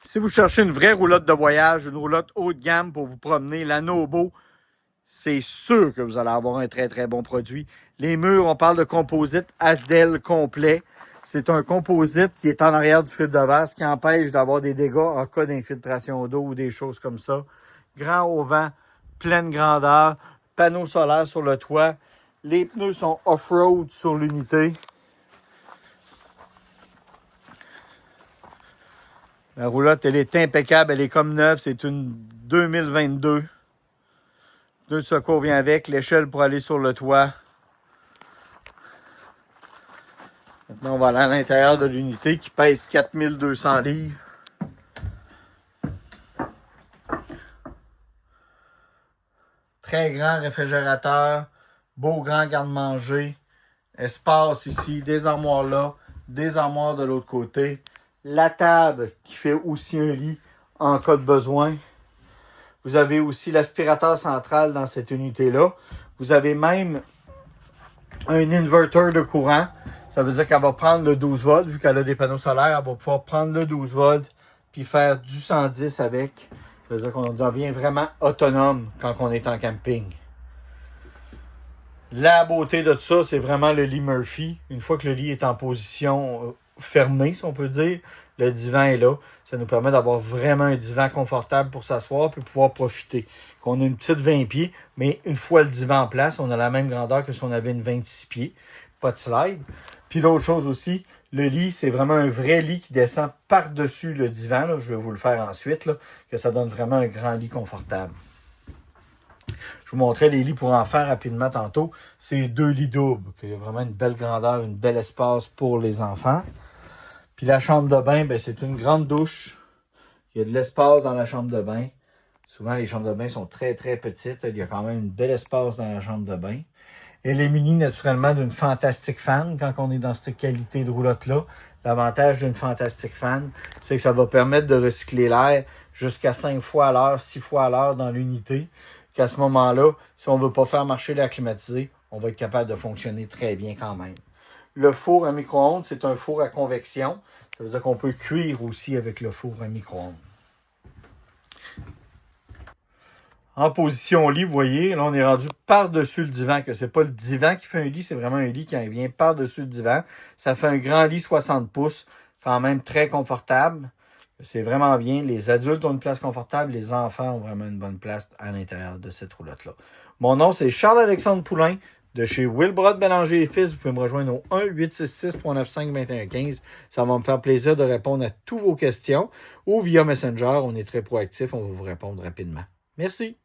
Si vous cherchez une vraie roulotte de voyage, une roulotte haut de gamme pour vous promener, la Nobo, c'est sûr que vous allez avoir un très, très bon produit. Les murs, on parle de composite Asdel complet. C'est un composite qui est en arrière du fil de verre, ce qui empêche d'avoir des dégâts en cas d'infiltration d'eau ou des choses comme ça. Grand haut vent, pleine grandeur, panneau solaire sur le toit. Les pneus sont off-road sur l'unité. La roulotte, elle est impeccable, elle est comme neuve, c'est une 2022. Pneu de secours vient avec, l'échelle pour aller sur le toit. Maintenant, on va aller à l'intérieur de l'unité qui pèse 4200 livres. Très grand réfrigérateur, beau grand garde-manger, espace ici, des armoires là, des armoires de l'autre côté. La table qui fait aussi un lit en cas de besoin. Vous avez aussi l'aspirateur central dans cette unité-là. Vous avez même un inverter de courant. Ça veut dire qu'elle va prendre le 12 volts. Vu qu'elle a des panneaux solaires, elle va pouvoir prendre le 12 volts puis faire du 110 avec. Ça veut dire qu'on devient vraiment autonome quand on est en camping. La beauté de tout ça, c'est vraiment le lit Murphy. Une fois que le lit est en position fermée, si on peut dire, le divan est là. Ça nous permet d'avoir vraiment un divan confortable pour s'asseoir et pouvoir profiter. On a une petite 20 pieds, mais une fois le divan en place, on a la même grandeur que si on avait une 26 pieds. Pas de slide. Puis l'autre chose aussi, le lit, c'est vraiment un vrai lit qui descend par-dessus le divan. Là. Je vais vous le faire ensuite, là, que ça donne vraiment un grand lit confortable. Je vous montrais les lits pour enfants rapidement tantôt. C'est 2 lits doubles. Il y a vraiment une belle grandeur, une belle espace pour les enfants. Puis la chambre de bain, ben, c'est une grande douche. Il y a de l'espace dans la chambre de bain. Souvent, les chambres de bain sont très, très petites. Il y a quand même un bel espace dans la chambre de bain. Elle est munie naturellement d'une Fantastic Fan quand on est dans cette qualité de roulotte-là. L'avantage d'une Fantastic Fan, c'est que ça va permettre de recycler l'air jusqu'à 5 fois à l'heure, 6 fois à l'heure dans l'unité. Qu'à ce moment-là, si on ne veut pas faire marcher l'air climatisé, on va être capable de fonctionner très bien quand même. Le four à micro-ondes, c'est un four à convection. Ça veut dire qu'on peut cuire aussi avec le four à micro-ondes. En position lit, vous voyez, là on est rendu par-dessus le divan, que c'est pas le divan qui fait un lit, c'est vraiment un lit qui vient par-dessus le divan. Ça fait un grand lit 60 pouces, quand même très confortable. C'est vraiment bien. Les adultes ont une place confortable, les enfants ont vraiment une bonne place à l'intérieur de cette roulotte-là. Mon nom, c'est Charles-Alexandre Poulain de chez Wilbrod Bélanger et Fils. Vous pouvez me rejoindre au 1-866-395-2115. Ça va me faire plaisir de répondre à toutes vos questions ou via Messenger. On est très proactifs, on va vous répondre rapidement. Merci.